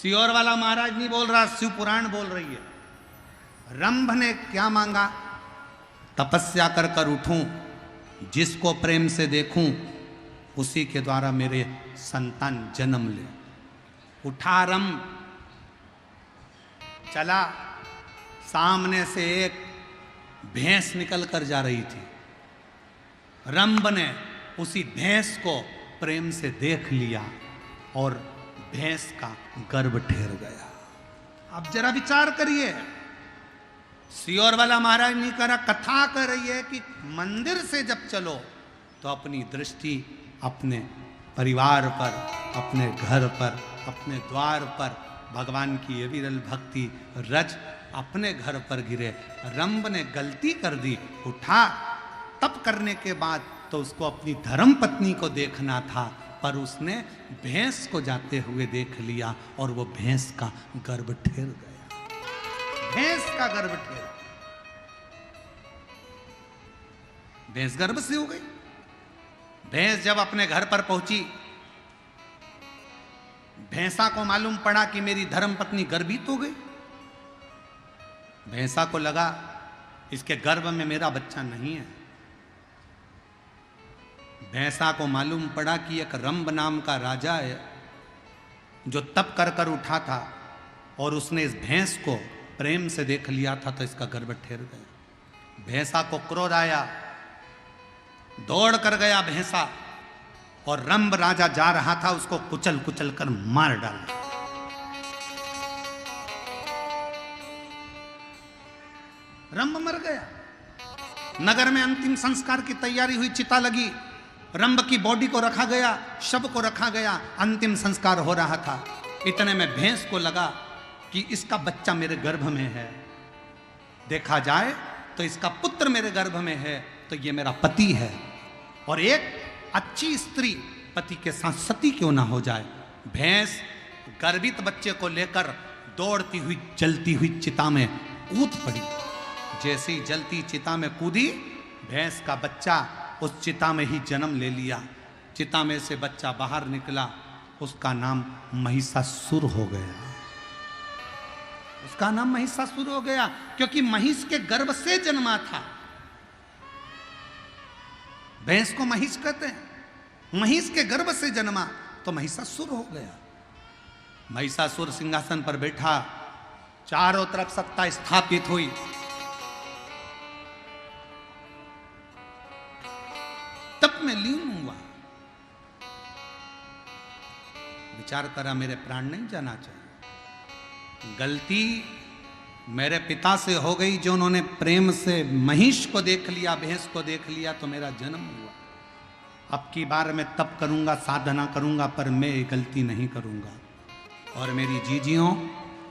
Sure वाला महाराज नहीं बोल रहा, शिव पुराण बोल रही है। रंभ ने क्या मांगा? तपस्या कर कर उठूं, जिसको प्रेम से देखूं, उसी के द्वारा मेरे संतान जन्म ले। उठा रंभ, चला, सामने से एक भैंस निकल कर जा रही थी। रंभ ने उसी भैंस को प्रेम से देख लिया और भैंस का गर्भ ठहर गया। अब जरा विचार करिए, सियोर वाला महाराज नहीं करा, कथा कर रही है कि मंदिर से जब चलो तो अपनी दृष्टि अपने परिवार पर, अपने घर पर, अपने द्वार पर भगवान की ये विरल भक्ति रज अपने घर पर गिरे। रंभ ने गलती कर दी, उठा, तप करने के बाद तो उसको अपनी धर्म पत्नी को देखना था, पर उसने भैंस को जाते हुए देख लिया और वो भैंस का गर्भ ठहर गया। भैंस का गर्भ ठहर, भैंस गर्भ से हो गई। भैंस जब अपने घर पर पहुंची, भैंसा को मालूम पड़ा कि मेरी धर्म पत्नी गर्भित हो गई। भैंसा को लगा इसके गर्भ में मेरा बच्चा नहीं है। भैंसा को मालूम पड़ा कि एक रंभ नाम का राजा है जो तप कर कर उठा था और उसने इस भैंस को प्रेम से देख लिया था, तो इसका गर्भ ठहर गया। भैंसा को क्रोध आया, दौड़ कर गया भैंसा, और रंभ राजा जा रहा था, उसको कुचल कुचल कर मार डाला। रंभ मर गया। नगर में अंतिम संस्कार की तैयारी हुई, चिता लगी, रंभ की बॉडी को रखा गया, शव को रखा गया, अंतिम संस्कार हो रहा था। इतने में भैंस को लगा कि इसका बच्चा मेरे गर्भ में है, देखा जाए तो इसका पुत्र मेरे गर्भ में है, तो ये मेरा पति है, और एक अच्छी स्त्री पति के साथ सती क्यों ना हो जाए। भैंस गर्भित बच्चे को लेकर दौड़ती हुई जलती हुई चिता में कूद पड़ी। जैसे ही जलती चिता में कूदी, भैंस का बच्चा उस चिता में ही जन्म ले लिया। चिता में से बच्चा बाहर निकला, उसका नाम महिषासुर हो गया। उसका नाम महिषासुर हो गया क्योंकि महिष के गर्भ से जन्मा था। भैंस को महिष कहते हैं, महिष के गर्भ से जन्मा तो महिषासुर हो गया। महिषासुर सिंहासन पर बैठा, चारों तरफ सत्ता स्थापित हुई। तप में लीन हुआ, विचार करा मेरे प्राण नहीं जाना चाहिए। गलती मेरे पिता से हो गई जो उन्होंने प्रेम से महिष को देख लिया, भैंस को देख लिया, तो मेरा जन्म हुआ। अब की बार मैं तप करूंगा, साधना करूंगा, पर मैं ये गलती नहीं करूंगा। और मेरी जीजियों,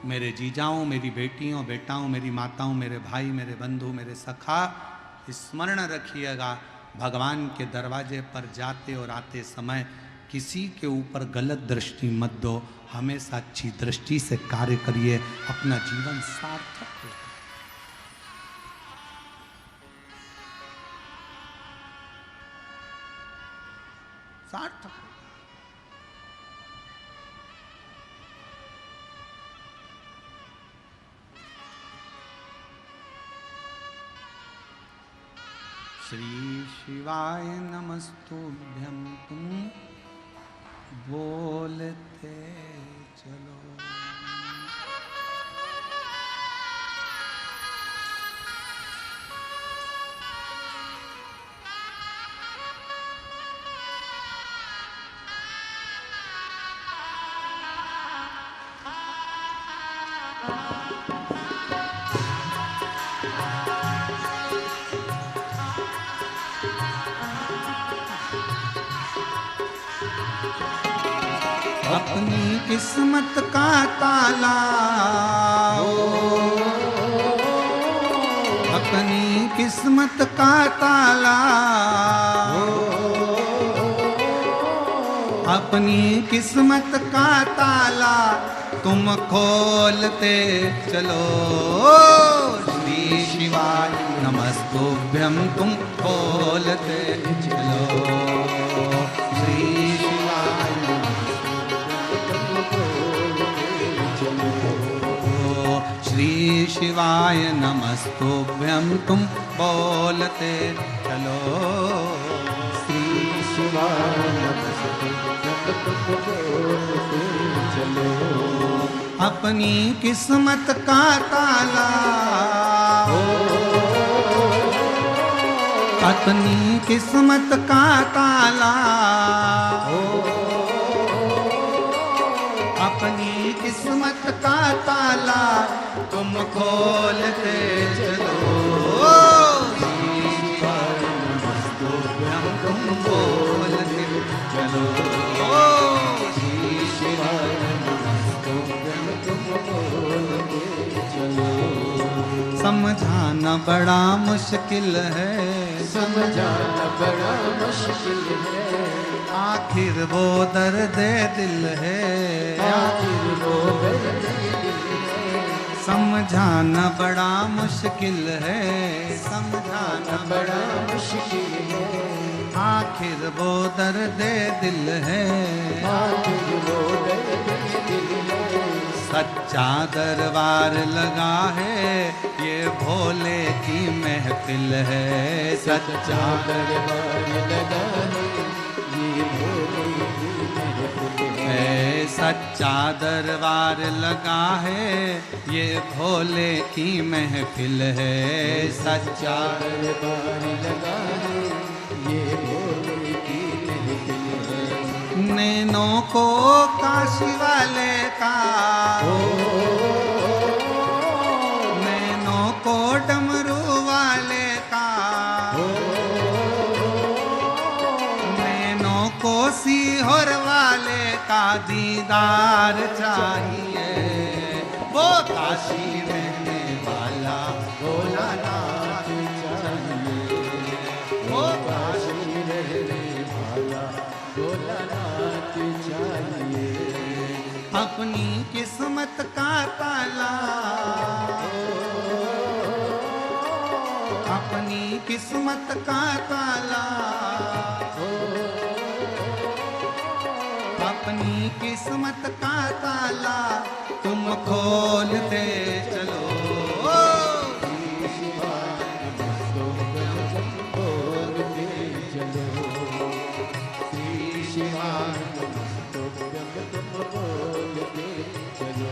मेरे जीजाओं, मेरी बेटियों, बेटाओं, मेरी माताओं, मेरे भाई, मेरे बंधु, मेरे सखा, स्मरण रखिएगा, भगवान के दरवाजे पर जाते और आते समय किसी के ऊपर गलत दृष्टि मत दो, हमेशा अच्छी दृष्टि से कार्य करिए, अपना जीवन सार्थक हो। सार्थक हो। श्री शिवाय नमस्तुभ्यं, तुम बोलते चलो। अपनी किस्मत का ताला, अपनी किस्मत का ताला, अपनी किस्मत का ताला तुम खोलते चलो। श्री शिवाय नमस्तुभ्यं, तुम खोलते चलो। श्री शिवाय शिवाय नमस्तुभ्यं तुम बोलते चलो। श्री शिवाय नमस्तुभ्यं तुम बोलते चलो। अपनी किस्मत का ताला, अपनी किस्मत का ताला, अपनी किस्मत का ताला तुम खोलते चलो। हम तुम बोलते चलो। समझाना बड़ा मुश्किल है, समझाना बड़ा मुश्किल है, आखिर वो दर्द दिल है, आखिर वो दर्द दिल है। समझाना बड़ा मुश्किल है, समझाना बड़ा मुश्किल है, आखिर वो दर्द दिल है, आखिर वो दर्द दिल है। सच्चा दरबार लगा है ये भोले की महफिल है, सच्चा दरबार लगा है ये भोले की महफिल है, सच्चा दरबार लगा है ये भोले की महफिल है, सच्चा दरबार लगा है ये भोले की महफिल है। नैनों को काशी वाले का, नैनों को डमरू वाले का, नैनों को सीहोर वाले का दीदार चाहिए। वो काशी रहने वाला भोलानाथ चाहिए, वो काशी रहने वाला भोलानाथ चाहिए। अपनी किस्मत का ताला, अपनी किस्मत का ताला, अपनी किस्मत का ताला तुम खोलते चलो। बोलते चलो, श्री शिवाय नमस्तुभ्यं तुम बोलते चलो।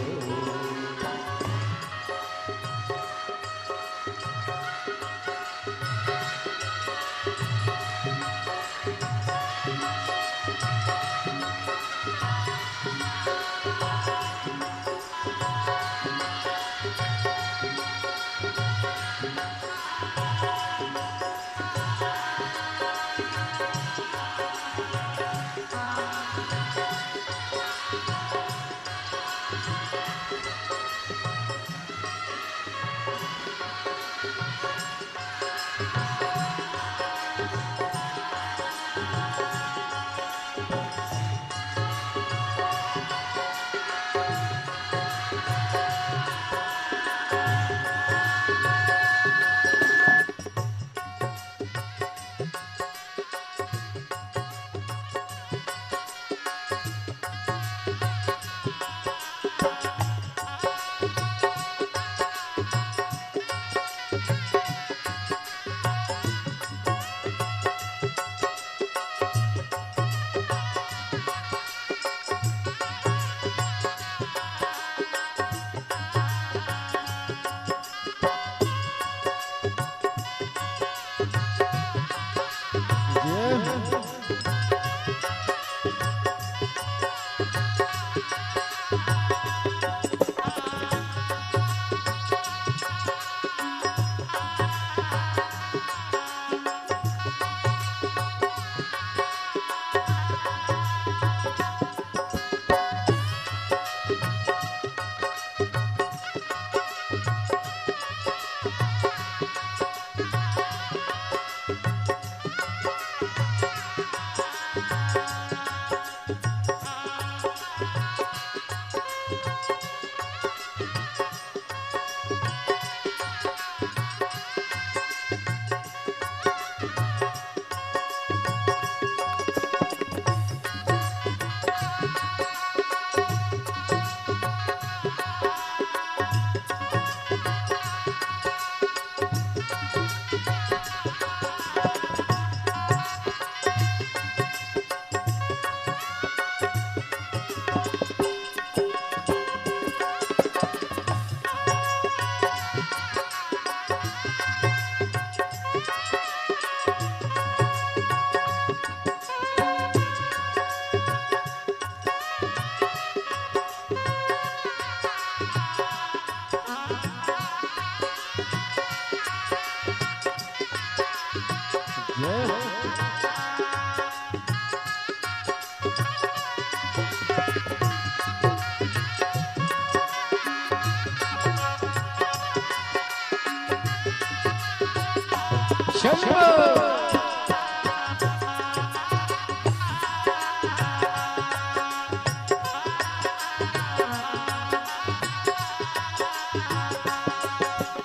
शंभो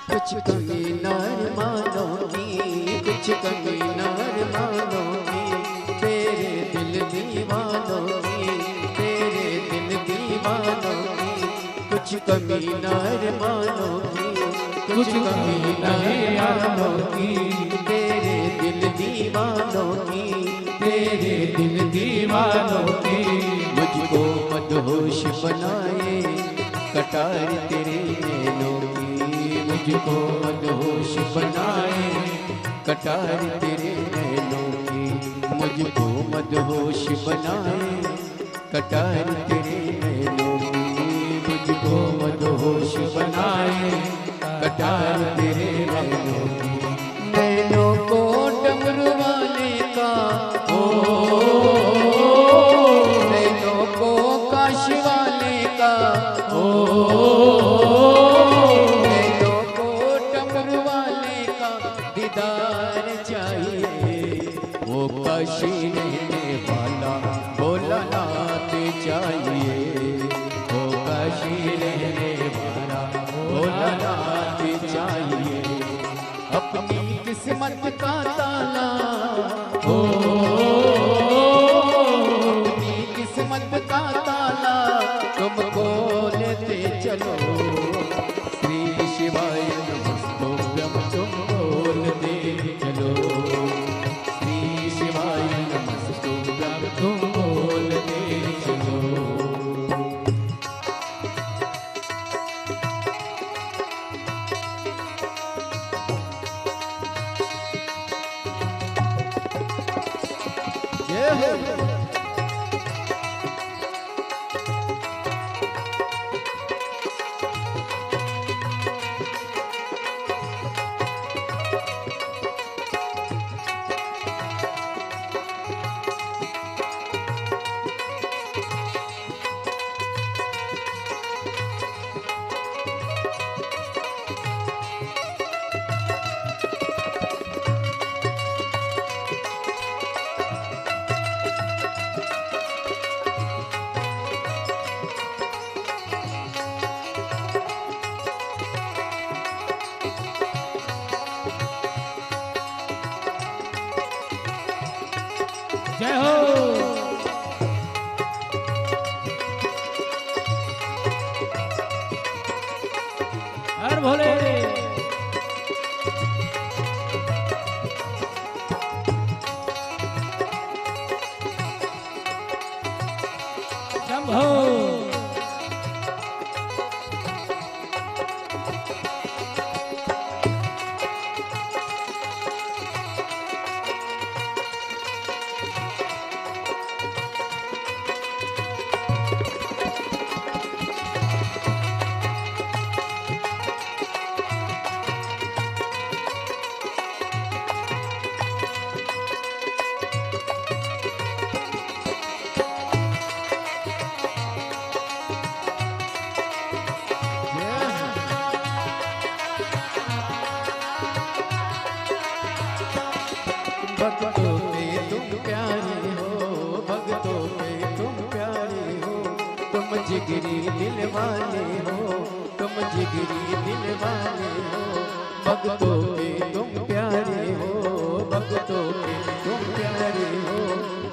कुछ कमी नार मानोगी, कुछ कमी नार मानोगी, तेरे दिल दीवानों की, तेरे दिल दीवानों की, कुछ कमी नार मानोगी, कुछ कमी नार मानोगी, तेरे दिल दीवानों की, तेरे दिल दीवानों की, मुझको मदहोश बनाए कटार तेरे नैनों की, मुझको मदहोश बनाए कटार तेरे नैनों की, मुझको मदहोश बनाए कटार तेरे नैनों की, मुझको मदहोश बनाए कटार तेरे नैनों की, नैनों को डमरू वाले का ओ, नैनों को काशी वाले का ओ, काशी रहने वाला भोलानाथ चाहिए, ओ काशी रहने वाला भोलानाथ चाहिए, अपनी किस्मत का ताला ओ, अपनी किस्मत का ताला तुम खोलते चलो, श्री शिवाय नमस्तुभ्यं तुम बोलते चलो, तुम बोलते चलो। जय हो जय हो हर भोले शंभो भक्तों पे तुम प्यारे हो, भक्तों पे तुम प्यारे हो, तुम जिगरी दिल वाले हो, तुम जिगरी दिल वाले हो, भक्तों पे तुम प्यारे हो, भक्तों पे तुम प्यारे हो,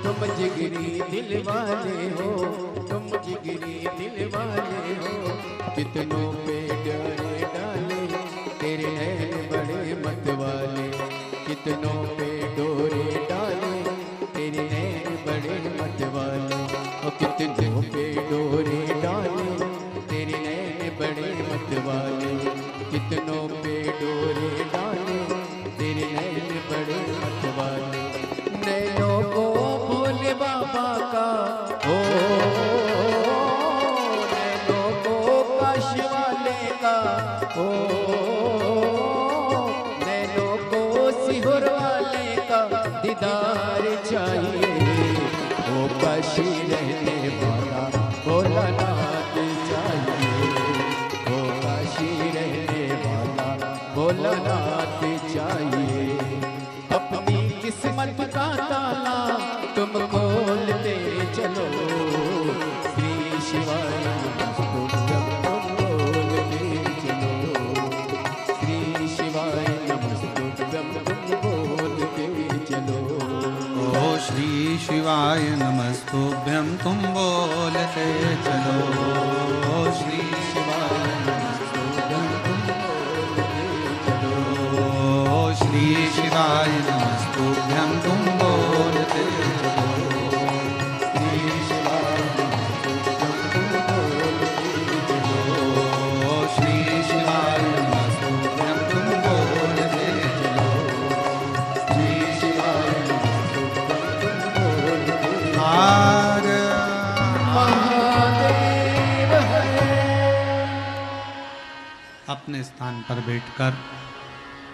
तुम जिगरी दिल वाले हो, तुम जिगरी दिल वाले हो, कितनों पे डरे डाले तेरे नैन बड़े मत वाले, कितनों पे डोरे डाले तेरे नैन बड़े मत वाले, और कितनों पे डोरे डाले तेरे नैन बड़े मत वाले, कितनों पे डोरे डाले तेरे नैन बड़े मत वाले, नैनों को भोले बाबा का ओ, नैनों को काशी वाले का ओ, दीदार चाहिए, ओ काशी रहने वाला भोलानाथ चाहिए, ओ काशी रहने वाला भोलानाथ चाहिए, शिवाय नमस्तुभ्यं तुम बोलते चलो। श्री शिवाय नमस्तुभ्यं तुम बोलते चलो। श्री शिवाय नमस्तुभ्यं तुम बोलते चलो। श्री शिवाय नमस्तुभ्यं तुम बोलते चलो। श्री शिवाय नमस्तुभ्यं तुम बोलते चलो। श्री शिवाय हर महादेव है। अपने स्थान पर बैठकर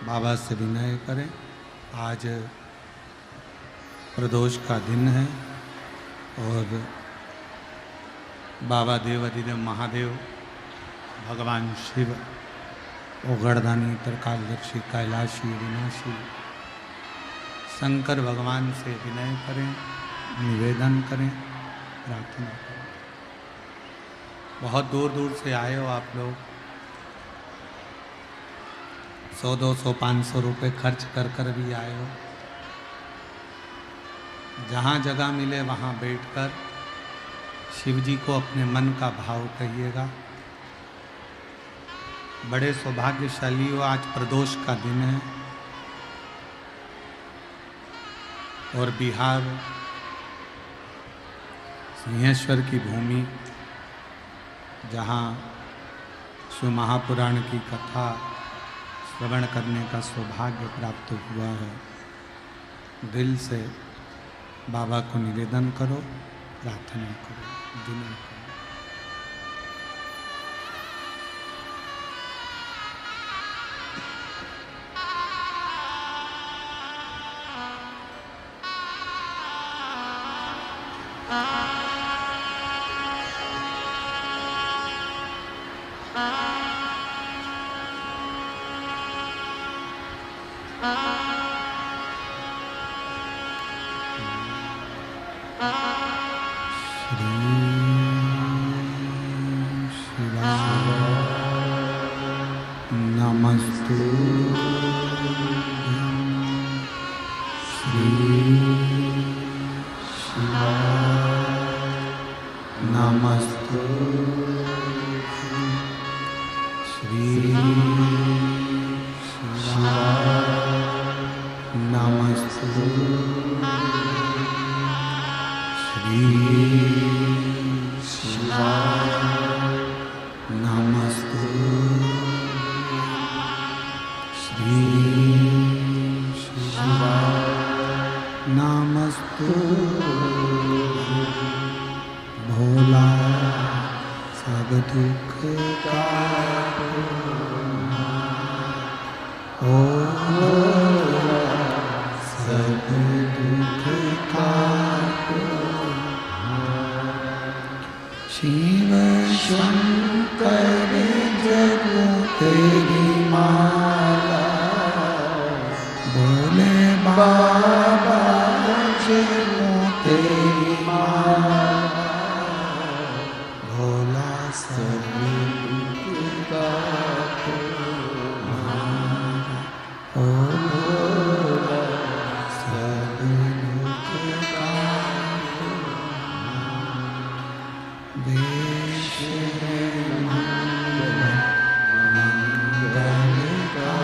बाबा से विनय करें। आज प्रदोष का दिन है और बाबा देवाधिदेव महादेव, भगवान शिव, ओगड़दानी, त्रिकालदर्शी, कैलाशी, विनाशी शंकर भगवान से विनय करें, निवेदन करें, प्रार्थना करें। बहुत दूर दूर से आए हो आप लोग, 100, 200, 500 रुपये खर्च कर कर भी आए हो। जहाँ जगह मिले वहाँ बैठकर शिव जी को अपने मन का भाव कहिएगा। बड़े सौभाग्यशाली हो, आज प्रदोष का दिन है और बिहार सिंहेश्वर की भूमि, जहाँ शिव महापुराण की कथा श्रवण करने का सौभाग्य प्राप्त हुआ है। दिल से बाबा को निवेदन करो, प्रार्थना करो, विनय करो। भोला सब दुख का ओ सब दुख का शिव शंकर जगो तेरी माला बोले बाबा जगो तेरी माला भोला सब दुख का ओ भोला सब दुख का देश मंगल का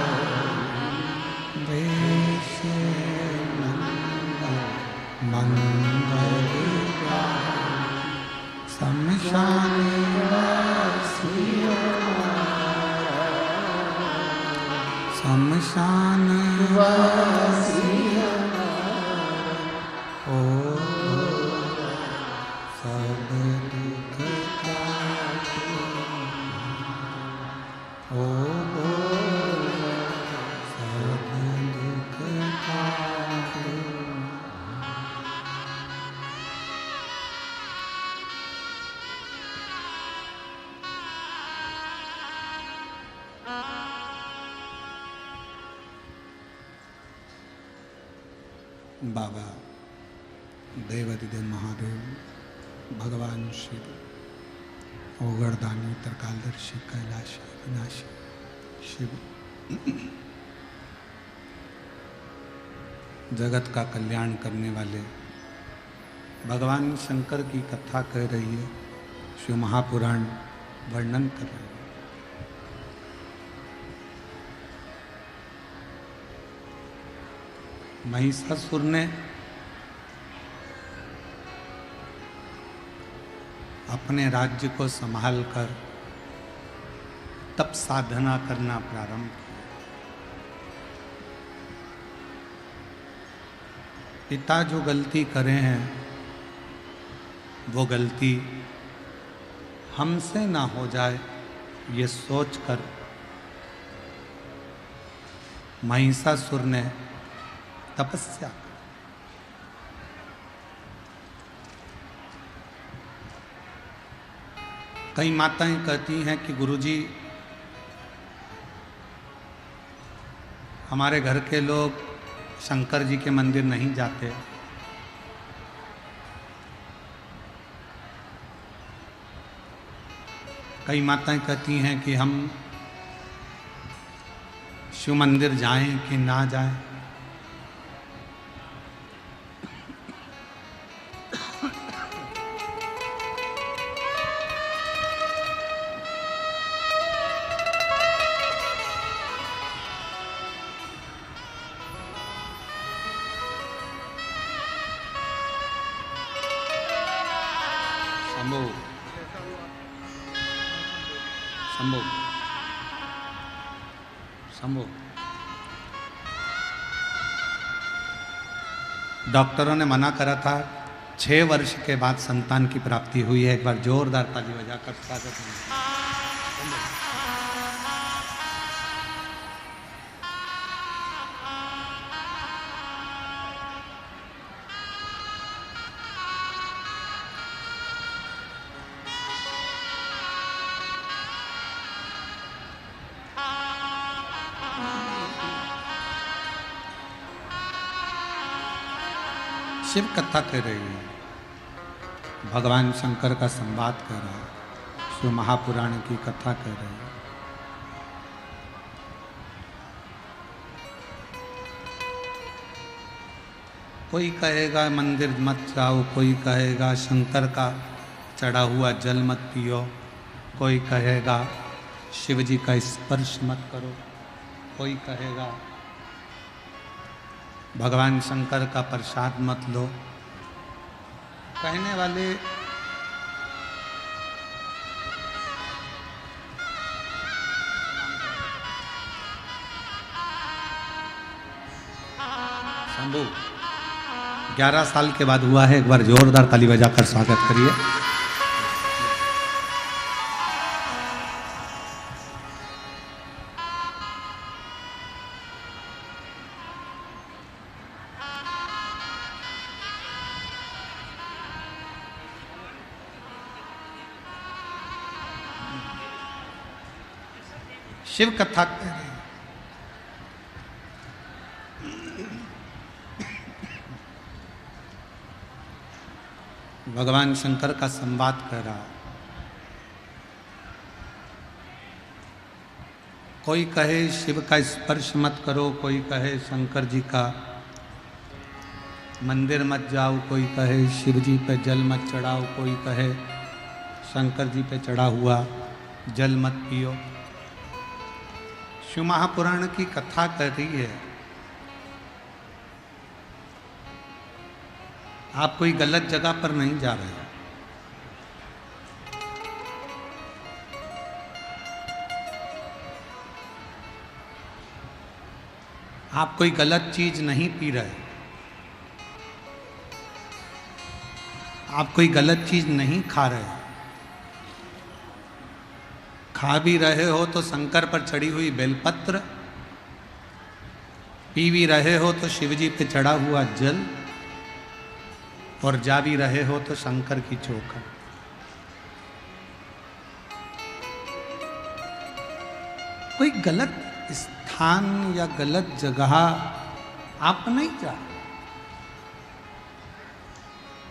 देश मंगल का शमशान शमशान ओ सब दुख का ओ सब दुख का बाबा देवाधिदेव महादेव, भगवान शिव, ओगड़दानी, त्रिकालदर्शी, कैलाशी, विनाशी शिव जगत का कल्याण करने वाले भगवान शंकर की कथा कह रही है, शिव महापुराण वर्णन कर रही है। महिषासुर ने अपने राज्य को संभाल कर तप साधना करना प्रारंभ किया। पिता जो गलती करे हैं वो गलती हमसे ना हो जाए, ये सोचकर महिषासुर ने तपस्या की। कई माताएं कहती हैं कि गुरुजी, हमारे घर के लोग शंकर जी के मंदिर नहीं जाते, कई माताएं कहती हैं कि हम शिव मंदिर जाएं कि ना जाएं। शंभू डॉक्टरों ने मना करा था, 6 वर्ष के बाद संतान की प्राप्ति हुई है। एक बार जोरदार ताली बजाकर स्वागत है। शिव कथा कह रही है, भगवान शंकर का संवाद कर रहा है, शिव महापुराण की कथा कह रही है। कोई कहेगा मंदिर मत जाओ, कोई कहेगा शंकर का चढ़ा हुआ जल मत पियो, कोई कहेगा शिव जी का स्पर्श मत करो, कोई कहेगा भगवान शंकर का प्रसाद मत लो। कहने वाले शंभू 11 साल के बाद हुआ है। एक बार जोरदार ताली बजाकर स्वागत करिए। शिव कथा कह रही है। भगवान शंकर का संवाद कर रहा। कोई कहे शिव का स्पर्श मत करो, कोई कहे शंकर जी का मंदिर मत जाओ, कोई कहे शिव जी पे जल मत चढ़ाओ, कोई कहे शंकर जी पे चढ़ा हुआ जल मत पियो। शिव महापुराण की कथा कर रही है, आप कोई गलत जगह पर नहीं जा रहे। आप कोई गलत चीज नहीं पी रहे, आप कोई गलत चीज नहीं खा रहे। खा भी रहे हो तो शंकर पर चढ़ी हुई बेलपत्र, पी भी रहे हो तो शिवजी पे चढ़ा हुआ जल, और जा भी रहे हो तो शंकर की चौखट। कोई गलत स्थान या गलत जगह आप नहीं जा रहे।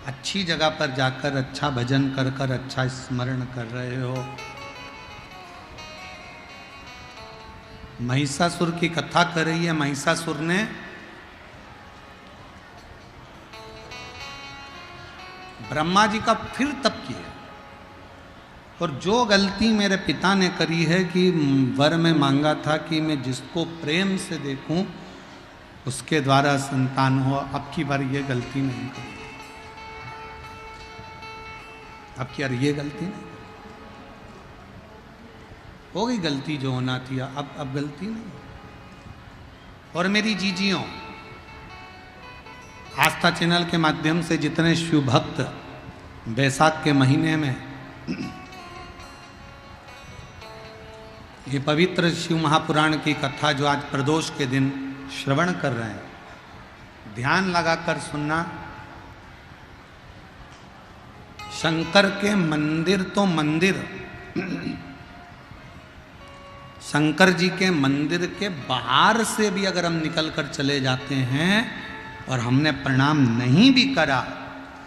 अच्छी जगह पर जाकर अच्छा भजन कर कर अच्छा स्मरण कर रहे हो। महिषासुर की कथा कर रही है। महिषासुर ने ब्रह्मा जी का फिर तप किया। और जो गलती मेरे पिता ने करी है कि वर में मांगा था कि मैं जिसको प्रेम से देखूं उसके द्वारा संतान हो, अब की बार ये गलती नहीं करी, अब की बार ये गलती नहीं हो गई, गलती जो होना थी अब गलती नहीं। और मेरी जीजियों, आस्था चैनल के माध्यम से जितने शिव भक्त बैसाख के महीने में ये पवित्र शिव महापुराण की कथा जो आज प्रदोष के दिन श्रवण कर रहे हैं, ध्यान लगाकर सुनना। शंकर के मंदिर तो मंदिर, शंकर जी के मंदिर के बाहर से भी अगर हम निकल कर चले जाते हैं और हमने प्रणाम नहीं भी करा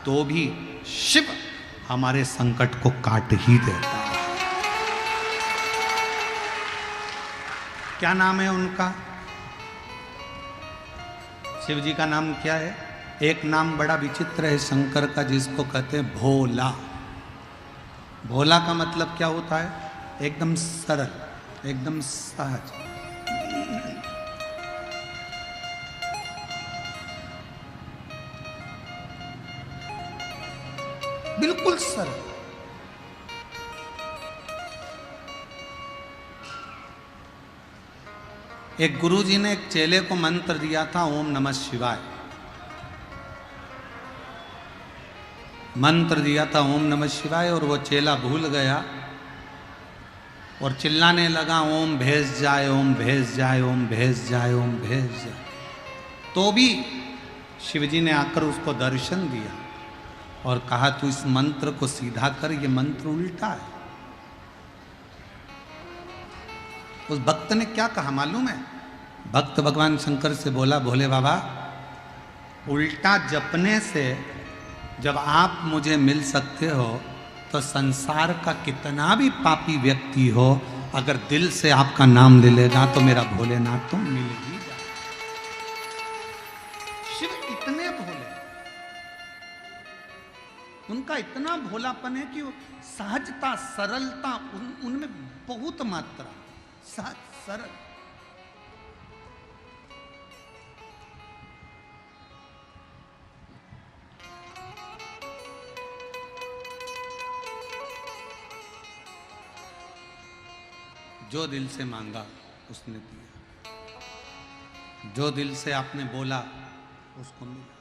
तो भी शिव हमारे संकट को काट ही देता है। क्या नाम है उनका? शिव जी का नाम क्या है? एक नाम बड़ा विचित्र है शंकर का, जिसको कहते हैं भोला। भोला का मतलब क्या होता है? एकदम सरल, एकदम सहज। बिल्कुल सरल। एक गुरुजी ने एक चेले को मंत्र दिया था, ओम नमः शिवाय। मंत्र दिया था ओम नमः शिवाय, और वो चेला भूल गया और चिल्लाने लगा ओम भेज जाए, ओम भेज जाए, ओम भेज जाए, ओम भेज जाए। तो भी शिवजी ने आकर उसको दर्शन दिया और कहा तू इस मंत्र को सीधा कर, ये मंत्र उल्टा है। उस भक्त ने क्या कहा मालूम है? भक्त भगवान शंकर से बोला, भोले बाबा, उल्टा जपने से जब आप मुझे मिल सकते हो तो संसार का कितना भी पापी व्यक्ति हो, अगर दिल से आपका नाम ले लेगा तो मेरा भोलेनाथ तो मिल ही जाए। शिव इतने भोले, उनका इतना भोलापन है कि सहजता, सरलता उनमें बहुत मात्रा, सहज सरल। जो दिल से मांगा उसने दिया, जो दिल से आपने बोला उसको मिला।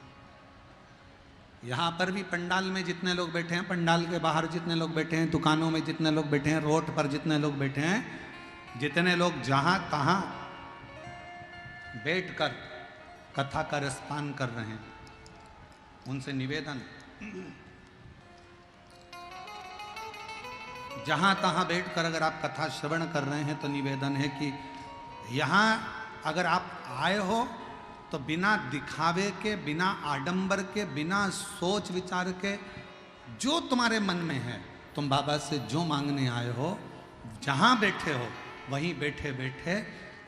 यहाँ पर भी पंडाल में जितने लोग बैठे हैं, पंडाल के बाहर जितने लोग बैठे हैं, दुकानों में जितने लोग बैठे हैं, रोड पर जितने लोग बैठे हैं, जितने लोग जहाँ तहाँ बैठकर कथा का रसपान कर रहे हैं, उनसे निवेदन, जहाँ तहाँ बैठकर अगर आप कथा श्रवण कर रहे हैं तो निवेदन है कि यहाँ अगर आप आए हो तो बिना दिखावे के, बिना आडंबर के, बिना सोच विचार के, जो तुम्हारे मन में है, तुम बाबा से जो मांगने आए हो, जहाँ बैठे हो वहीं बैठे बैठे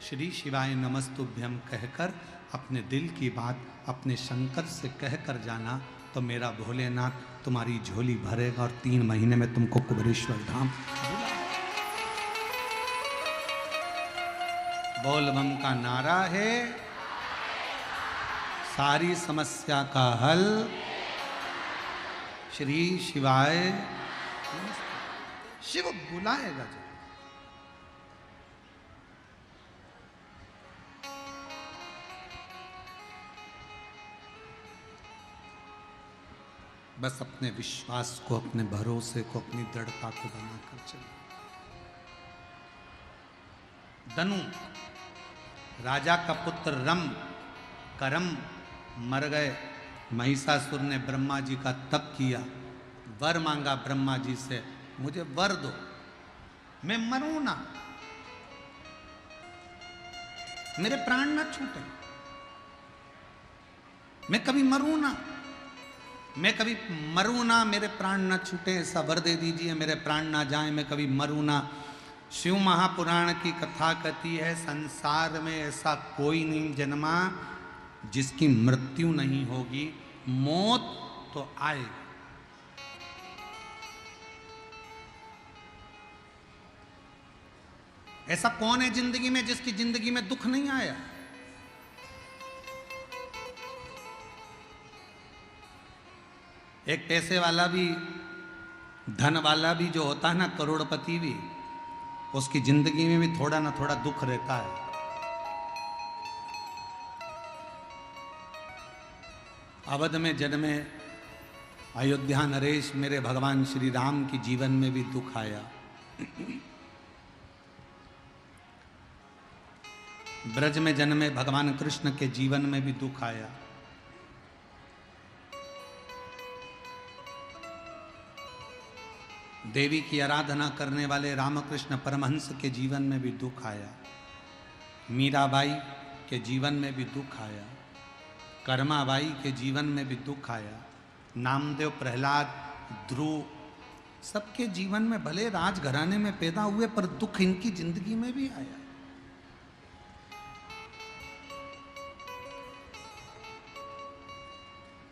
श्री शिवाय नमस्तुभ्यम कहकर अपने दिल की बात अपने शंकर से कहकर जाना, तो मेरा भोलेनाथ तुम्हारी झोली भरेगा और 3 महीने में तुमको कुबेरेश्वर धाम बोल बम का नारा है, सारी समस्या का हल श्री शिवाय। शिव बुलाएगा जी। बस अपने विश्वास को, अपने भरोसे को, अपनी दृढ़ता को बनाकर चलिए। धनु राजा का पुत्र रम करम मर गए। महिषासुर ने ब्रह्मा जी का तप किया, वर मांगा ब्रह्मा जी से, मुझे वर दो, मैं मरूं ना, मेरे प्राण ना छूटे, मैं कभी मरूं ना, मैं कभी मरूं ना, मेरे प्राण ना छूटे, ऐसा वर दे दीजिए, मेरे प्राण ना जाए, मैं कभी मरूं ना। शिव महापुराण की कथा कहती है, संसार में ऐसा कोई नहीं जन्मा जिसकी मृत्यु नहीं होगी, मौत तो आएगी, ऐसा कौन है जिंदगी में जिसकी जिंदगी में दुख नहीं आया? एक पैसे वाला भी, धन वाला भी जो होता है ना, करोड़पति भी, उसकी जिंदगी में भी थोड़ा ना थोड़ा दुख रहता है। अवध में जन्मे अयोध्या नरेश, मेरे भगवान श्री राम की जीवन में भी दुख आया। ब्रज में जन्मे भगवान कृष्ण के जीवन में भी दुख आया। देवी की आराधना करने वाले रामकृष्ण परमहंस के जीवन में भी दुख आया। मीराबाई के जीवन में भी दुख आया। कर्माबाई के जीवन में भी दुख आया। नामदेव, प्रहलाद, ध्रुव, सबके जीवन में भले राजघराने में पैदा हुए पर दुख इनकी जिंदगी में भी आया।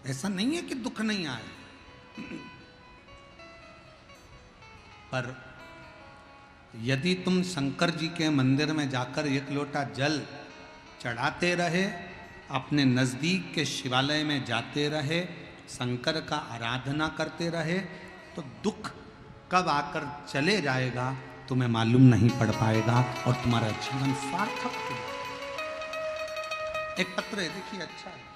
ऐसा नहीं है कि दुख नहीं आए, पर यदि तुम शंकर जी के मंदिर में जाकर एक लोटा जल चढ़ाते रहे, अपने नजदीक के शिवालय में जाते रहे, शंकर का आराधना करते रहे, तो दुख कब आकर चले जाएगा तुम्हें मालूम नहीं पड़ पाएगा और तुम्हारा जीवन सार्थक हो जाएगा। एक पत्र है, देखिए, अच्छा है।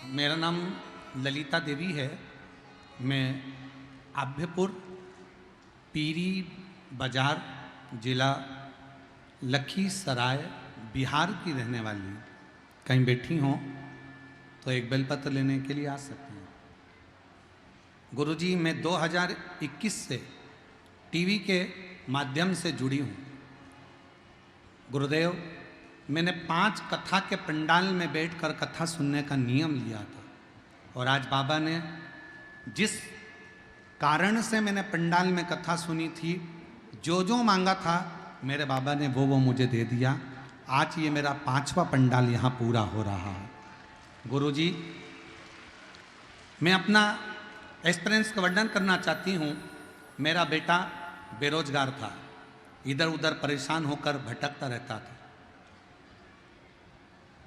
मेरा नाम ललिता देवी है। मैं आभ्यपुर पीरी बाजार जिला लखीसराय बिहार की रहने वाली हूँ। कहीं बैठी हों तो एक बेलपत्र लेने के लिए आ सकती हैं। गुरुजी, मैं 2021 से टीवी के माध्यम से जुड़ी हूँ। गुरुदेव, मैंने 5 कथा के पंडाल में बैठकर कथा सुनने का नियम लिया था, और आज बाबा ने जिस कारण से मैंने पंडाल में कथा सुनी थी, जो जो मांगा था मेरे बाबा ने वो मुझे दे दिया। आज ये मेरा 5वां पंडाल यहाँ पूरा हो रहा है। गुरुजी, मैं अपना एक्सपीरियंस का वर्णन करना चाहती हूँ। मेरा बेटा बेरोजगार था, इधर उधर परेशान होकर भटकता रहता था।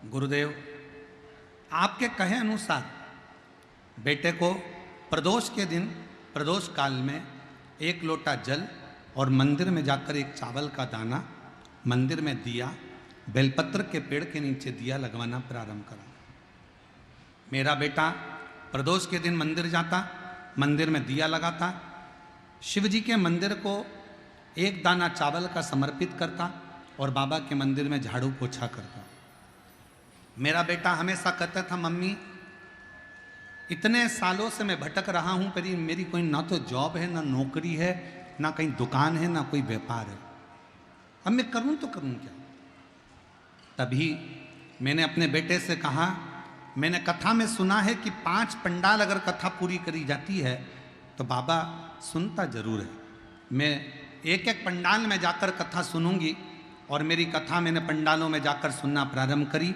गुरुदेव, आपके कहे अनुसार बेटे को प्रदोष के दिन, प्रदोष काल में 1 लोटा जल और मंदिर में जाकर एक चावल का दाना, मंदिर में दिया, बेलपत्र के पेड़ के नीचे दिया लगवाना प्रारंभ करा। मेरा बेटा प्रदोष के दिन मंदिर जाता, मंदिर में दिया लगाता, शिव जी के मंदिर को 1 दाना चावल का समर्पित करता और बाबा के मंदिर में झाड़ू पोछा करता। मेरा बेटा हमेशा कहता था, मम्मी, इतने सालों से मैं भटक रहा हूँ, पर मेरी कोई ना तो जॉब है, ना नौकरी है, ना कहीं दुकान है, ना कोई व्यापार है। अब मैं करूँ तो करूँ क्या? तभी मैंने अपने बेटे से कहा, मैंने कथा में सुना है कि 5 पंडाल अगर कथा पूरी करी जाती है तो बाबा सुनता जरूर है। मैं एक एक पंडाल में जाकर कथा सुनूंगी, और मेरी कथा मैंने पंडालों में जाकर सुनना प्रारंभ करी।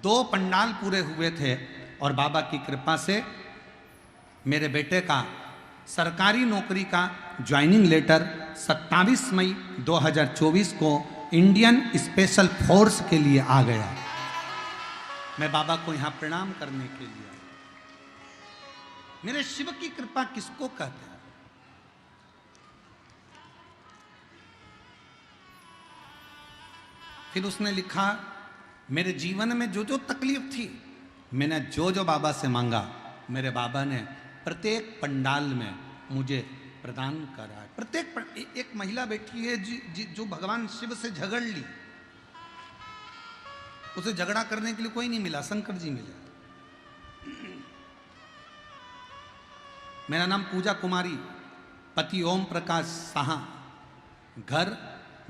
2 पंडाल पूरे हुए थे और बाबा की कृपा से मेरे बेटे का सरकारी नौकरी का ज्वाइनिंग लेटर 27 मई 2024 को इंडियन स्पेशल फोर्स के लिए आ गया। मैं बाबा को यहाँ प्रणाम करने के लिए आया। मेरे शिव की कृपा किसको कहते हैं? फिर उसने लिखा, मेरे जीवन में जो जो तकलीफ थी, मैंने जो जो बाबा से मांगा, मेरे बाबा ने प्रत्येक पंडाल में मुझे प्रदान करा है। प्रत्येक एक महिला बैठी है जो भगवान शिव से झगड़ ली, उसे झगड़ा करने के लिए कोई नहीं मिला, शंकर जी मिले। मेरा नाम पूजा कुमारी, पति ओम प्रकाश साहा, घर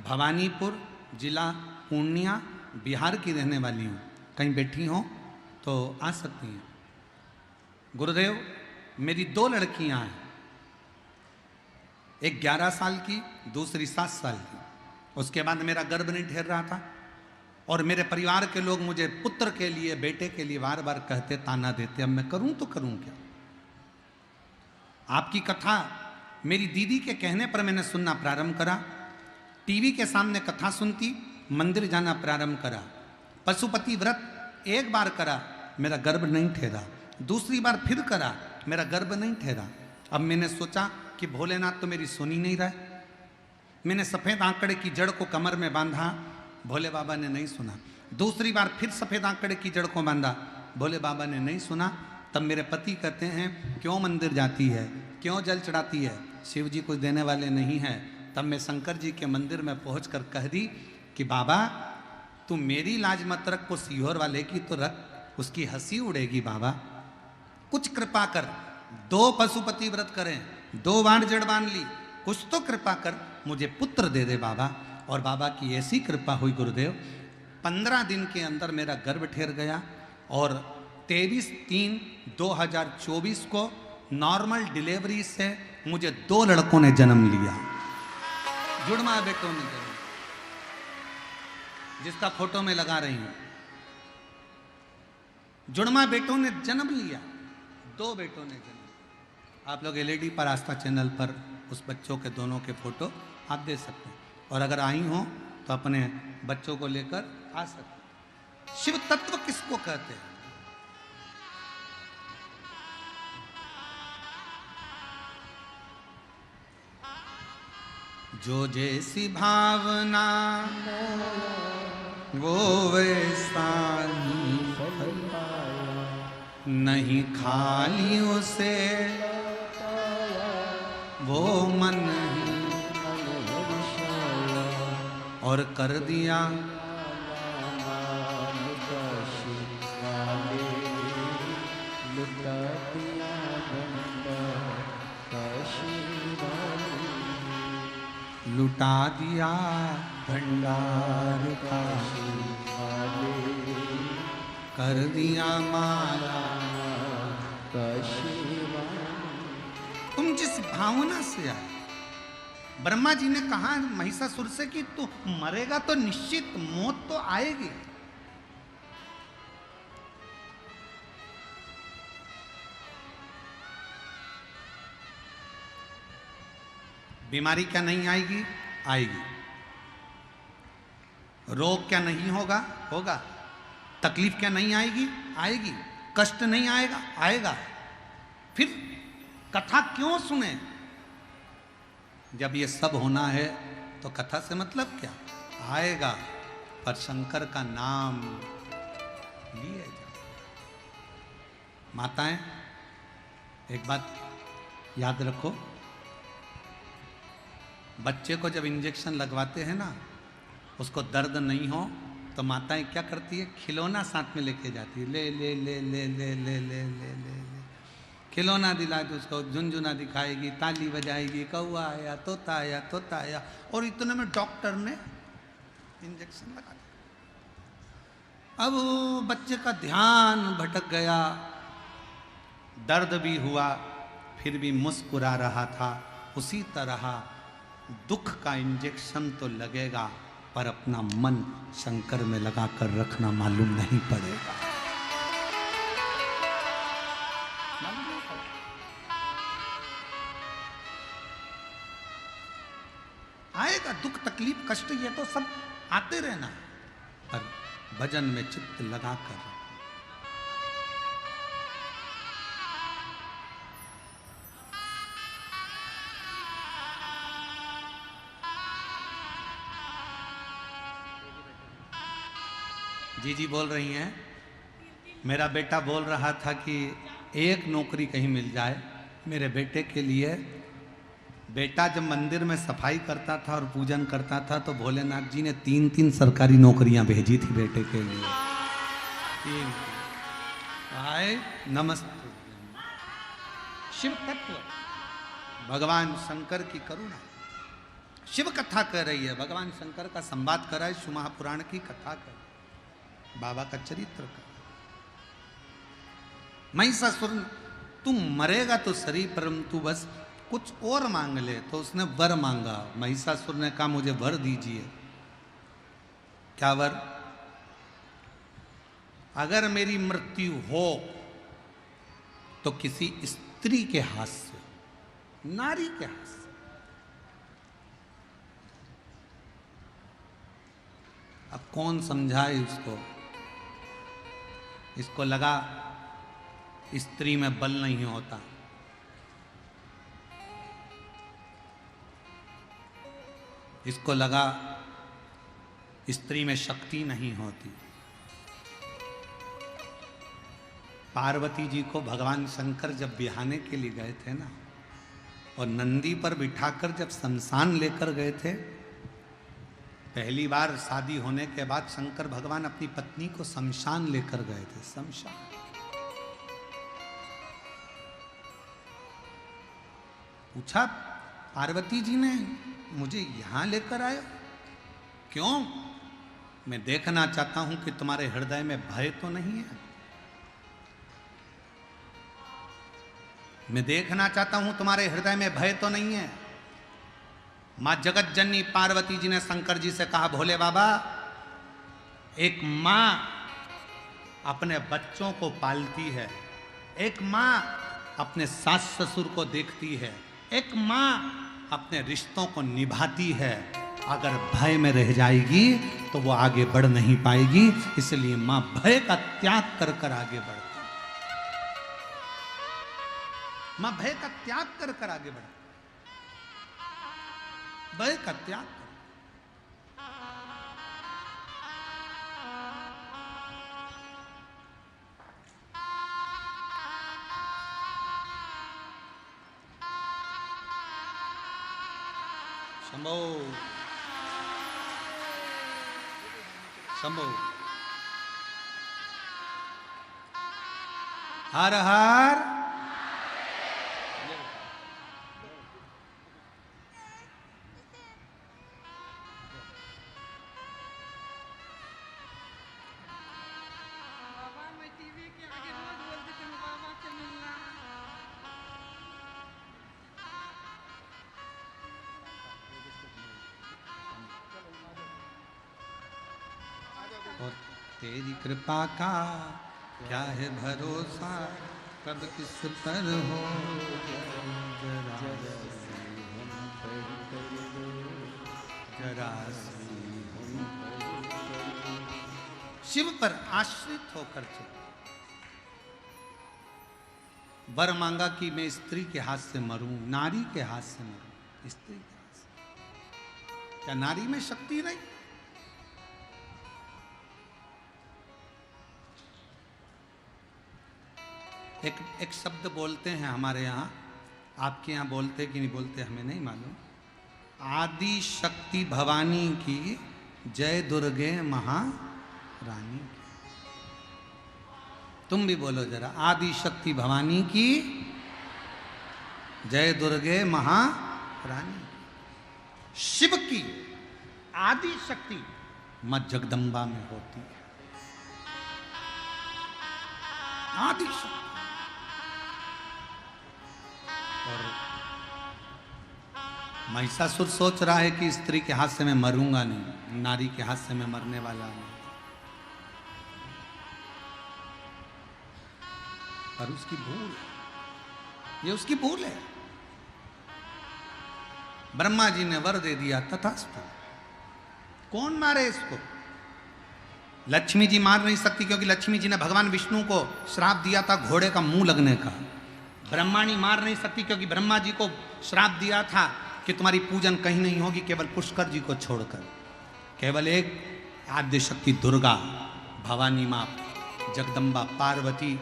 भवानीपुर, जिला पूर्णिया, बिहार की रहने वाली हूँ। कहीं बैठी हो तो आ सकती हैं। गुरुदेव, मेरी 2 लड़कियां हैं, एक 11 साल की, दूसरी 7 साल की। उसके बाद मेरा गर्भ नहीं ठहर रहा था और मेरे परिवार के लोग मुझे पुत्र के लिए, बेटे के लिए बार बार कहते, ताना देते। अब मैं करूं तो करूं क्या? आपकी कथा मेरी दीदी के कहने पर मैंने सुनना प्रारंभ करा। टीवी के सामने कथा सुनती, मंदिर जाना प्रारंभ करा। पशुपति व्रत एक बार करा, मेरा गर्भ नहीं ठहरा। दूसरी बार फिर करा, मेरा गर्भ नहीं ठहरा। अब मैंने सोचा कि भोलेनाथ तो मेरी सुनी नहीं रहा। मैंने सफ़ेद आंकड़े की जड़ को कमर में बांधा, भोले बाबा ने नहीं सुना। दूसरी बार फिर सफ़ेद आंकड़े की जड़ को बांधा, भोले बाबा ने नहीं सुना। तब मेरे पति कहते हैं, क्यों मंदिर जाती है, क्यों जल चढ़ाती है, शिव जी कुछ देने वाले नहीं हैं। तब मैं शंकर जी के मंदिर में पहुंचकर कह दी कि बाबा तू मेरी लाज मत रख, को सीहोर वाले की तो रख, उसकी हंसी उड़ेगी बाबा, कुछ कृपा कर। 2 पशुपति व्रत करें, 2 बार जड़ बांध ली, कुछ तो कृपा कर, मुझे पुत्र दे दे बाबा। और बाबा की ऐसी कृपा हुई गुरुदेव, 15 दिन के अंदर मेरा गर्भ ठहर गया और 23/3/2024 को नॉर्मल डिलीवरी से मुझे 2 लड़कों ने जन्म लिया। जुड़वा बेटों ने जन्म, जिसका फोटो में लगा रही हूं, जुड़वा बेटों ने जन्म लिया, 2 बेटों ने जन्म। आप लोग एलईडी पर आस्था चैनल पर उस बच्चों के दोनों के फोटो आप दे सकते हैं, और अगर आई हो तो अपने बच्चों को लेकर आ सकते हैं। शिव तत्व किसको कहते हैं? जो जैसी भावना वो वैसा ही फल पाया, नहीं खाली उसे वो मन ही और कर दिया लुटा दिया भंडार काशी वाले, कर दिया माला काशी वाले। तुम जिस भावना से आए, ब्रह्मा जी ने कहा महिषासुर से कि तू मरेगा तो निश्चित, मौत तो आएगी। बीमारी क्या नहीं आएगी? आएगी। रोग क्या नहीं होगा? होगा। तकलीफ क्या नहीं आएगी? आएगी। कष्ट नहीं आएगा? आएगा। फिर कथा क्यों सुने? जब ये सब होना है तो कथा से मतलब क्या? आएगा, पर शंकर का नाम लिए जा। माताएं, एक बात याद रखो, बच्चे को जब इंजेक्शन लगवाते हैं ना, उसको दर्द नहीं हो तो माताएं क्या करती है? खिलौना साथ में लेके जाती है, ले ले ले ले ले ले ले ले ले ले, खिलौना दिला के उसको झुनझुना दिखाएगी, ताली बजाएगी, कौआ आया, तोता आया, तोता आया, और इतने में डॉक्टर ने इंजेक्शन लगा दिया। अब बच्चे का ध्यान भटक गया, दर्द भी हुआ, फिर भी मुस्कुरा रहा था। उसी तरह दुख का इंजेक्शन तो लगेगा, पर अपना मन शंकर में लगाकर रखना मालूम नहीं पड़ेगा। आएगा दुख, तकलीफ, कष्ट, ये तो सब आते रहना, पर भजन में चित्त लगाकर। जी बोल रही हैं, मेरा बेटा बोल रहा था कि एक नौकरी कहीं मिल जाए मेरे बेटे के लिए। बेटा जब मंदिर में सफाई करता था और पूजन करता था तो भोलेनाथ जी ने 3-3 सरकारी नौकरियां भेजी थी बेटे के लिए। 3। हाय नमस्ते। शिव तत्व, भगवान शंकर की करुणा। शिव कथा कर रही है, भगवान शंकर का संवाद कर रहा है, शिव महापुराण की कथा कर, बाबा का चरित्र का। महिषासुर, तू मरेगा तो सरी, परंतु बस कुछ और मांग ले। तो उसने वर मांगा। महिषासुर ने कहा मुझे वर दीजिए। क्या वर? अगर मेरी मृत्यु हो तो किसी स्त्री के हाथ से, नारी के हाथ से। अब कौन समझाए उसको? इसको लगा स्त्री में बल नहीं होता। इसको लगा स्त्री में शक्ति नहीं होती। पार्वती जी को भगवान शंकर जब बिहाने के लिए गए थे ना, और नंदी पर बिठाकर जब शमशान लेकर गए थे, पहली बार शादी होने के बाद शंकर भगवान अपनी पत्नी को शमशान लेकर गए थे। शमशान। पूछा पार्वती जी ने, मुझे यहां लेकर आए क्यों? मैं देखना चाहता हूं कि तुम्हारे हृदय में भय तो नहीं है। मैं देखना चाहता हूं तुम्हारे हृदय में भय तो नहीं है। मां जगत जननी पार्वती जी ने शंकर जी से कहा, भोले बाबा, एक मां अपने बच्चों को पालती है, एक मां अपने सास ससुर को देखती है, एक मां अपने रिश्तों को निभाती है। अगर भय में रह जाएगी तो वो आगे बढ़ नहीं पाएगी। इसलिए मां भय का त्याग कर कर आगे बढ़ती। मां भय का त्याग कर कर आगे बढ़ती। भय का त्याग कर। शंभो शंभो हर हर। और तेरी कृपा का क्या है भरोसा, कब किस पर हो जरा शिव पर आश्रित होकर चल। वर मांगा कि मैं स्त्री के हाथ से मरूं, नारी के हाथ से मरूं। स्त्री के हाथ से क्या नारी में शक्ति नहीं? एक शब्द बोलते हैं हमारे यहाँ, आपके यहाँ बोलते कि नहीं बोलते हमें नहीं मालूम। आदि शक्ति भवानी की जय दुर्गे महारानी की। तुम भी बोलो जरा, आदि शक्ति भवानी की जय दुर्गे महारानी। शिव की आदि शक्ति मां जगदम्बा में होती है। आदि शक्ति। और महिषासुर सोच रहा है कि स्त्री के हाथ से मैं मरूंगा नहीं, नारी के हाथ से मैं मरने वाला नहीं। पर उसकी भूल है, ये उसकी भूल है। ब्रह्मा जी ने वर दे दिया, तथास्तु। कौन मारे इसको? लक्ष्मी जी मार नहीं सकती, क्योंकि लक्ष्मी जी ने भगवान विष्णु को श्राप दिया था घोड़े का मुंह लगने का। ब्रह्माणी मार नहीं सकती, क्योंकि ब्रह्मा जी को श्राप दिया था कि तुम्हारी पूजन कहीं नहीं होगी केवल पुष्कर जी को छोड़कर। केवल एक आद्य शक्ति दुर्गा, भवानी माँ, जगदम्बा, पार्वती,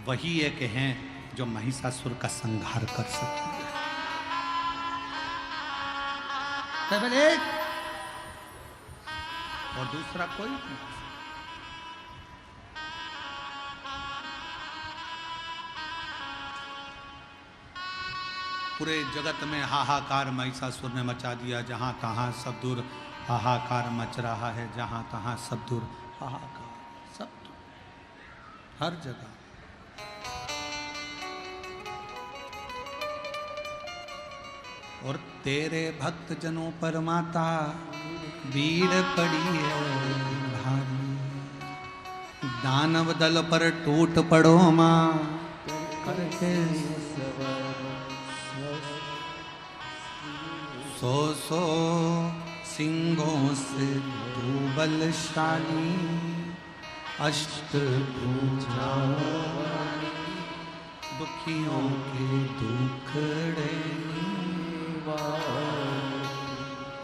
वही एक हैं जो महिषासुर का संहार कर सकती है। केवल एक, और दूसरा कोई नहीं। पूरे जगत में हाहाकार महिषासुर ने मचा दिया। जहाँ तहाँ सब दूर हाहाकार मच रहा है, जहाँ तहाँ सब दूर हाहाकार, सब दूर, हर जगह। और तेरे भक्त जनों पर माता भीड़ पड़ी है भारी। दानव दल पर टूट पड़ो माँ करके सो सो सिंहों से तू बलशाली अष्टभुजा दुखियों के दुखड़े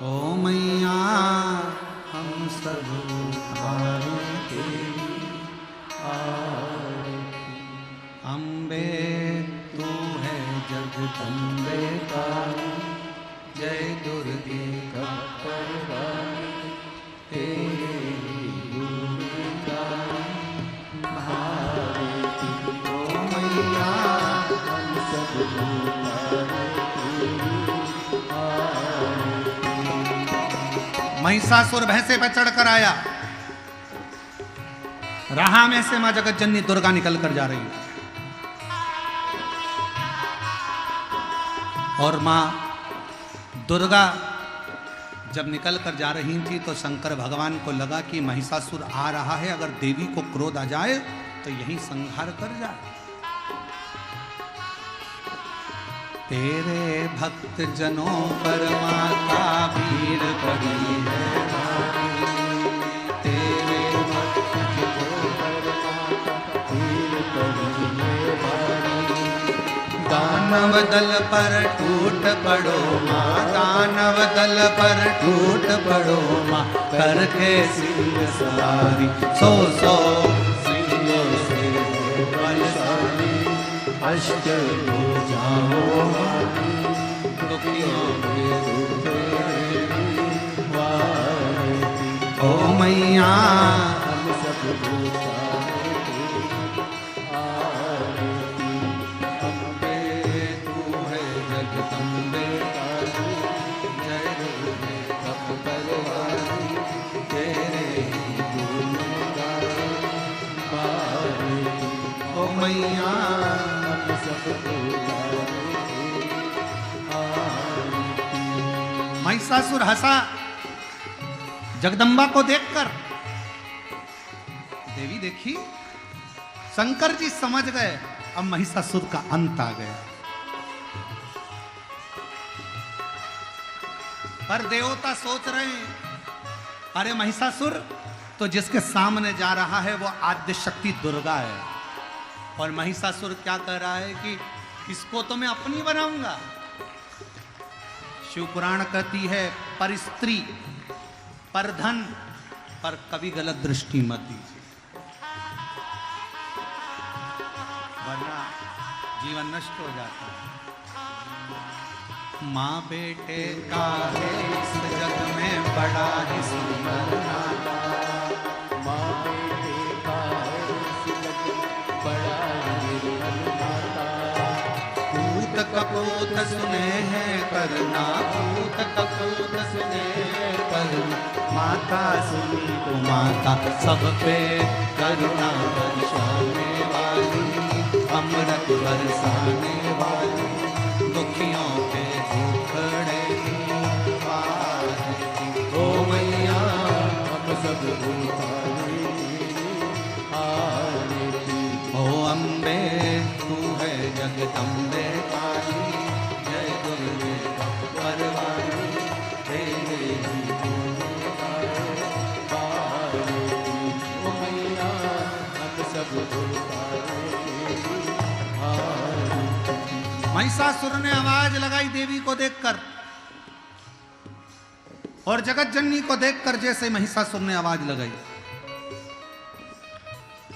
ओ मैया हम सब उद्धारे तेरी आरती। अम्बे तू है जगदम्बे काली जय दुर्गे कपरवाली तेरे महिषासुर भैंसे पर चढ़कर आया। राह में से मां जगत जननी दुर्गा निकल कर जा रही है और मां दुर्गा जब निकल कर जा रही थी तो शंकर भगवान को लगा कि महिषासुर आ रहा है, अगर देवी को क्रोध आ जाए तो यही संहार कर जाए। तेरे भक्त जनों पर माता भीड़ पड़ी है तेरे भक्त जनों पर माता भीड़ पड़ी है दानव दल पर टूट पड़ो माँ दानव दल पर टूट पड़ो माँ करके सिंह सवारी सो सो सिंहों से बलशाली अष्टभुजाओं वाली दुखियों के वारती। ओ मैया हम सब आरती। अम्बे तू है जगदम्बे काली जय दुर्गे कपरवाली तेरे गुणगान वारती। ओ मैया महिषासुर हंसा जगदम्बा को देखकर। देवी देखी शंकर जी समझ गए अब महिषासुर का अंत आ गया। पर देवता सोच रहे हैं अरे महिषासुर तो जिसके सामने जा रहा है वो आद्य शक्ति दुर्गा है और महिषासुर क्या कह रहा है कि इसको तो मैं अपनी बनाऊंगा। शिव पुराण कहती है पर स्त्री पर धन पर कभी गलत दृष्टि मत दीजिए वरना जीवन नष्ट हो जाता है। माँ बेटे का है इस जग में बड़ा ही सुंदर नाता माँ बेटे का है इस जग में बड़ा ही नाता पूत कपूत सुने हैं करना पूत कपूत सुने हैं करना माता सुनी तो माता सब पे करुणा बरसाने वाली अमृत बरसाने वाली दुखियों के दुखड़े ओ मैया हम सब ओ अम्बे तू है जगदम्बे काली जय दुर्गे परवानी तेरे ओ मैया हम सब महिषासुर ने आवाज लगाई देवी को देखकर और जगत जननी को देखकर जैसे महिषासुर ने आवाज लगाई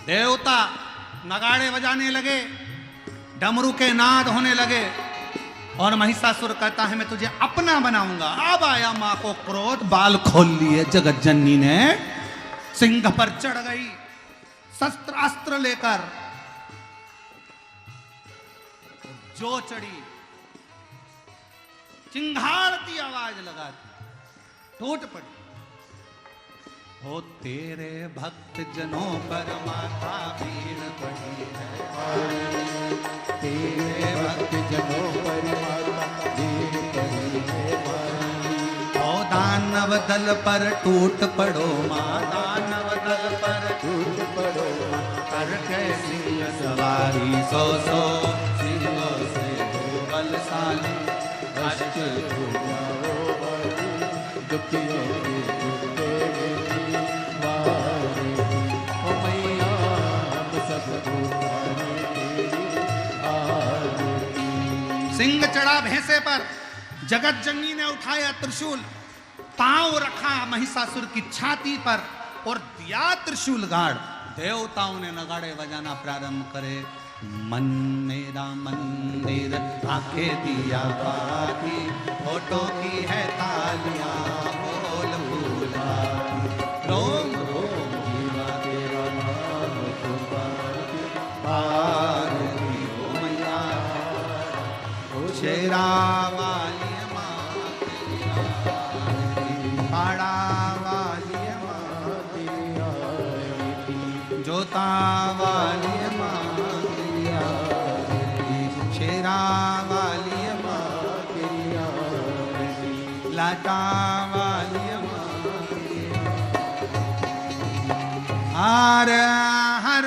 देवता नगाड़े बजाने लगे डमरू के नाद होने लगे और महिषासुर कहता है मैं तुझे अपना बनाऊंगा। अब आया मां को क्रोध बाल खोल लिए जगत जननी ने सिंह पर चढ़ गई शस्त्र अस्त्र लेकर जो चढ़ी चिंगारती आवाज लगाती टूट पड़ी। हो तेरे भक्त जनों पर माता भीड़ पड़ी है तेरे भक्त जनों पर माता भीड़ पड़ी दानव दल पर टूट पड़ो माँ, दानव दल पर टूट पड़ो माँ, करके सिंह सवारी, सौ सौ सिंहों से हो बलशाली, कष्ट भूल जाओ वाली, दुखियों की दुर्देवी वाली। ओ मैया हम सब पुकारे तेरी आरती। सिंह चढ़ा भैंसे पर, जगत जननी ने उठाया त्रिशूल, पांव रखा महिषासुर की छाती पर और दिया त्रिशूल गाड़। देवताओं ने नगाड़े बजाना प्रारंभ करे। मन मेरा मंदिर आंखें दिया बाती, होठों की है तालियां बोल फूला, रोम रोम जीवा तेरा नाम तुम्हारी आरती हो मैया, ओ शेरा वाली माँ तेरी आरती, पाड़ा वाली माँ तेरी आरती, जोता वाली माँ तेरी आरती, शेरा वाली माँ तेरी आरती, लाटा वाली माँ तेरी आरती। हर हर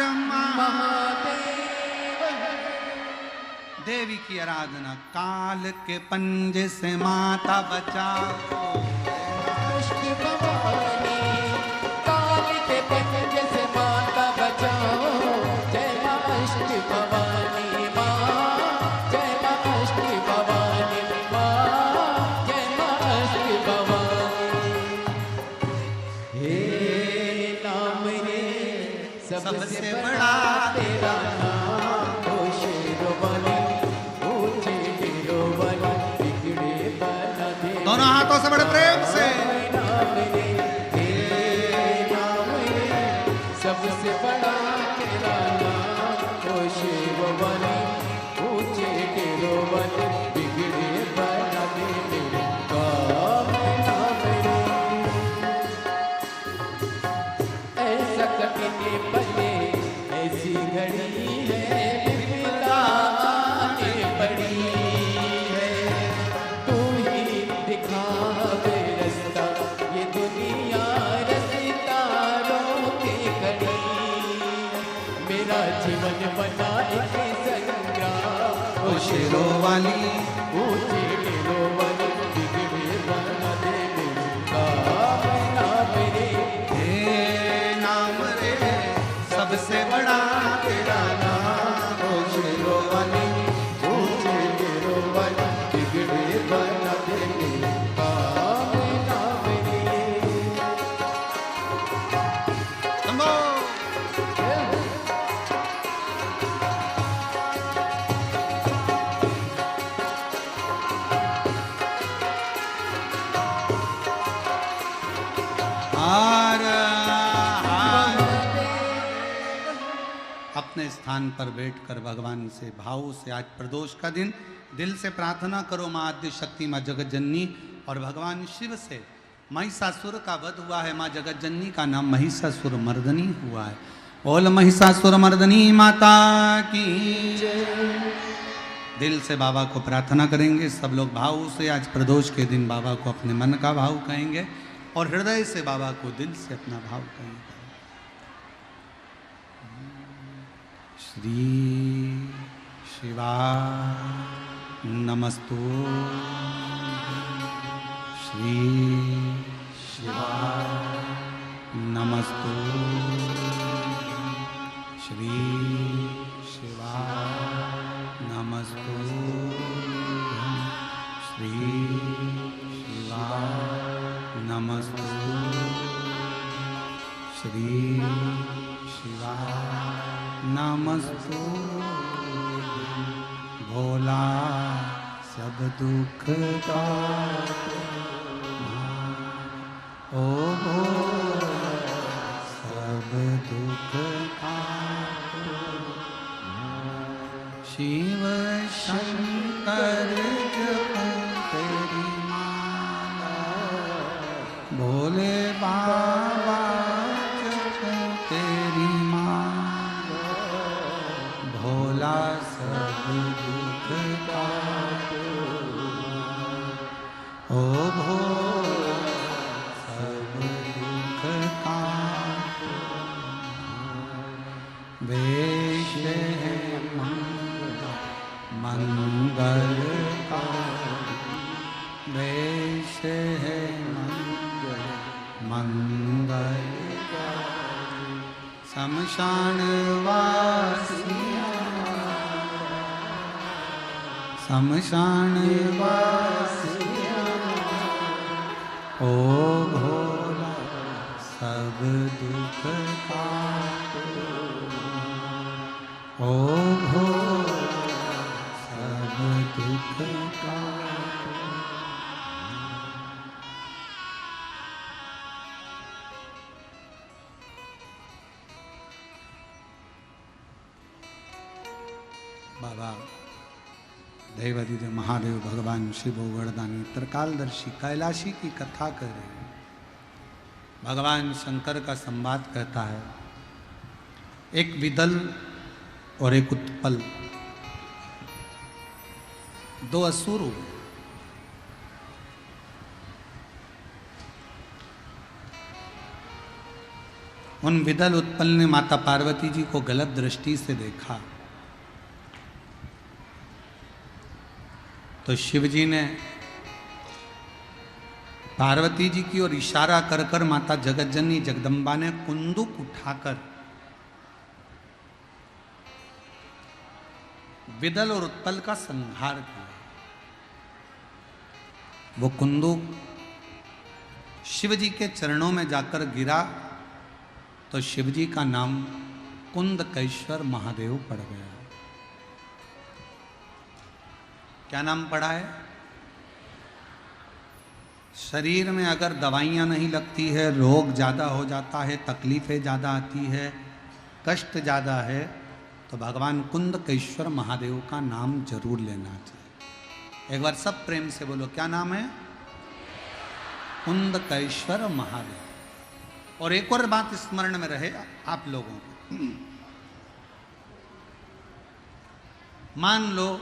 देवी की आराधना। काल के पंजे से माता बचाओ, अष्ट भवानी, काल के पंजे से माता बचाओ, जय माँ अष्ट भवानी माँ, जय माँ अष्ट भवानी माँ, जय माँ अष्ट भवानी। हे नाम रे सबसे बड़ा तेरा नाम, ओ शेरवाली, ऊंचे डेरोवाली, बिगड़े बना दे। दोनों हाथों से बड़े प्रेम से। सबसे बड़ा तेरा नाम, ओ शेरवाली, ऊंचे डेरोवाली, बिगड़े बना दे मेरे काम नाम रे। ऐसा कभी पले ऐसी घड़ी है, विपदा आने पड़ी है, तू ही दिखावे रास्ता, ये दुनिया रास्ता रोके खड़ी है, मेरा जीवन बना एक संग्राम, ओ शेरों वाली, ऊंचे डेरोवाली, बिगड़े बना दे मेरे काम नाम रे। हे नाम रे सबसे बड़ा तेरा नाम, ओ शेरों वाली, ऊंचे डेरोवाली, बिगड़े बना दे मेरे काम नाम रे। संभो। हार हार। अपने स्थान पर बैठकर भगवान से भाव से, आज प्रदोष का दिन, दिल से प्रार्थना करो माँ आद्य शक्ति, माँ जगत जननी, और भगवान शिव से। महिषासुर का वध हुआ है, माँ जगत जननी का नाम महिषासुर मर्दनी हुआ है। बोल महिषासुर मर्दनी माता की जय। दिल से बाबा को प्रार्थना करेंगे सब लोग भाव से। आज प्रदोष के दिन बाबा को अपने मन का भाव कहेंगे और हृदय से बाबा को दिल से अपना भाव कहेंगे। श्री शिवा नमस्तु, श्री शिवा नमस्तु, श्री शिवा नमस्तु, श्री शिवा नमस्तु, श्री शिवा नमस्तु। भोला सब दुख का ओ भोला सब दुख का शिव शंकर जप तेरी माला, भोले बाबा जप तेरी माला, भोला सब दुख का ओ भोला वेश है मंगल शमशान वासिया शमशान वासिया ओ भोला सब दुख काटो ओ भोला सब दुख काटो। बाबा देवाधिदेव महादेव भगवान शिव गोवर्धनी त्रिकालदर्शी कैलाशी की कथा कर रहे हैं। भगवान शंकर का संवाद कहता है, एक विदल और एक उत्पल दो असुर हुए। उन विदल उत्पल ने माता पार्वती जी को गलत दृष्टि से देखा तो शिव जी ने पार्वती जी की ओर इशारा कर कर माता जगतजननी जगदम्बा ने कुंदुक उठाकर विदल और उत्पल का संहार किया। वो कुंदुक शिव जी के चरणों में जाकर गिरा तो शिव जी का नाम कुंदकेश्वर महादेव पड़ गया। क्या नाम पड़ा है? शरीर में अगर दवाइयाँ नहीं लगती है, रोग ज़्यादा हो जाता है, तकलीफ़ें ज़्यादा आती है, कष्ट ज़्यादा है, तो भगवान कुंदकेश्वर महादेव का नाम जरूर लेना चाहिए। एक बार सब प्रेम से बोलो, क्या नाम है? कुंदकेश्वर महादेव। और एक और बात स्मरण में रहे आप लोगों को, मान लो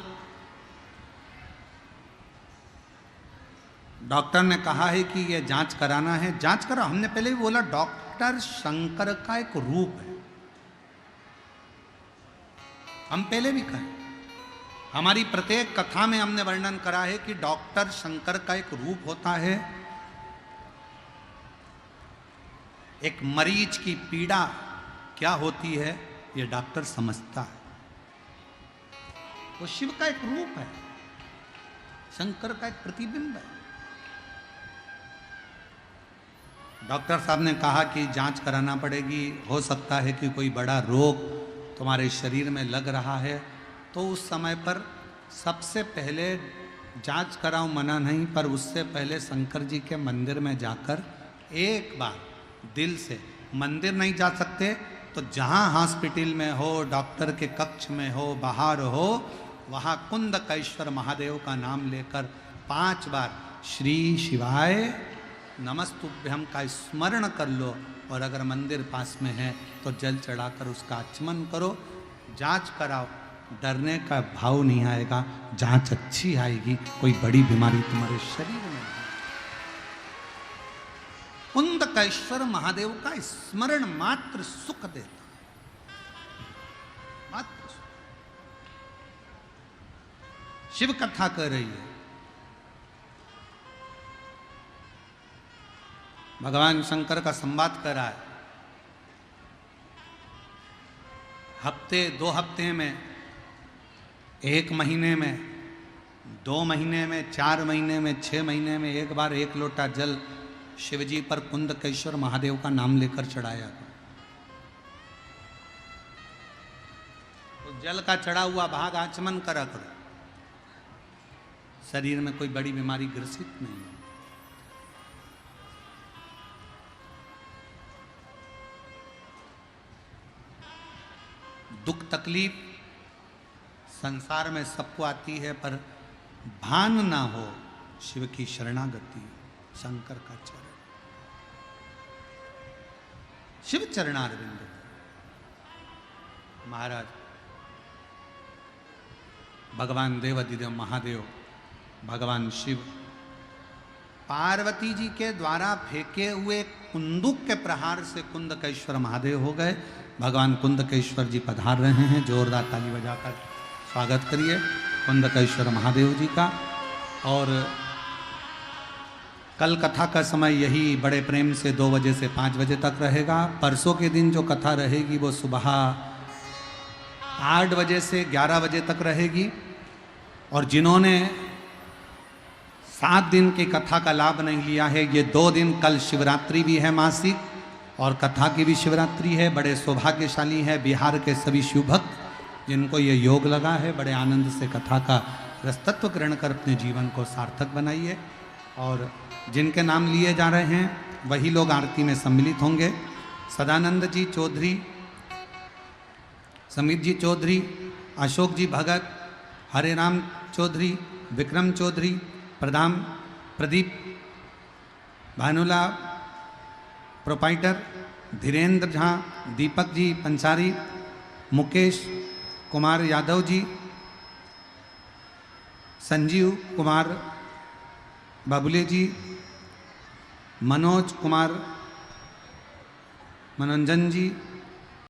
डॉक्टर ने कहा है कि ये जांच कराना है, जांच करो। हमने पहले भी बोला डॉक्टर शंकर का एक रूप है। हम पहले भी कहे, हमारी प्रत्येक कथा में हमने वर्णन करा है कि डॉक्टर शंकर का एक रूप होता है। एक मरीज की पीड़ा क्या होती है ये डॉक्टर समझता है। वो शिव का एक रूप है, शंकर का एक प्रतिबिंब है। डॉक्टर साहब ने कहा कि जांच कराना पड़ेगी, हो सकता है कि कोई बड़ा रोग तुम्हारे शरीर में लग रहा है, तो उस समय पर सबसे पहले जांच कराओ, मना नहीं, पर उससे पहले शंकर जी के मंदिर में जाकर एक बार दिल से, मंदिर नहीं जा सकते तो जहाँ हॉस्पिटल में हो, डॉक्टर के कक्ष में हो, बाहर हो, वहाँ कुंदकेश्वर महादेव का नाम लेकर 5 बार श्री शिवाय नमस्तुभ्यम का स्मरण कर लो। और अगर मंदिर पास में है तो जल चढ़ाकर उसका आचमन करो, जांच कराओ। डरने का भाव नहीं आएगा, जांच अच्छी आएगी, कोई बड़ी बीमारी तुम्हारे शरीर में नहीं। कुंदकेश्वर महादेव का स्मरण मात्र सुख देता है, मात्र सुख। शिव कथा कर रही है, भगवान शंकर का संवाद कर रहा है। हफ्ते 2 हफ्ते में, 1 महीने में, 2 महीने में, 4 महीने में, 6 महीने में एक बार 1 लोटा जल शिवजी पर कुंदकेश्वर महादेव का नाम लेकर चढ़ाया। तो जल का चढ़ा हुआ भाग आचमन करा करो, शरीर में कोई बड़ी बीमारी ग्रसित नहीं है। दुख तकलीफ संसार में सबको आती है, पर भान ना हो शिव की शरणागति, शंकर का चरण, शिव चरणारविंद। महाराज भगवान देवाधिदेव महादेव, भगवान शिव पार्वती जी के द्वारा फेंके हुए कुंदुक के प्रहार से कुंदकेश्वर महादेव हो गए। भगवान कुंदकेश्वर जी पधार रहे हैं, जोरदार ताली बजाकर स्वागत करिए कुंदकेश्वर महादेव जी का। और कल कथा का समय यही बड़े प्रेम से 2 बजे से 5 बजे तक रहेगा। परसों के दिन जो कथा रहेगी वो सुबह 8 बजे से 11 बजे तक रहेगी। और जिन्होंने 7 दिन की कथा का लाभ नहीं लिया है, ये 2 दिन, कल शिवरात्रि भी है मासिक और कथा की भी शिवरात्रि है, बड़े सौभाग्यशाली है। बिहार के सभी शिवभक्त जिनको ये योग लगा है, बड़े आनंद से कथा का रसतत्व ग्रहण कर अपने जीवन को सार्थक बनाइए। और जिनके नाम लिए जा रहे हैं वही लोग आरती में सम्मिलित होंगे। सदानंद जी चौधरी, समित जी चौधरी, अशोक जी भगत, हरे राम चौधरी, विक्रम चौधरी, प्रदीप भानुला प्रोपाइटर, धीरेन्द्र झा, दीपक जी पंसारी, मुकेश कुमार यादव जी, संजीव कुमार बाबुले जी, मनोज कुमार मनोरंजन जी,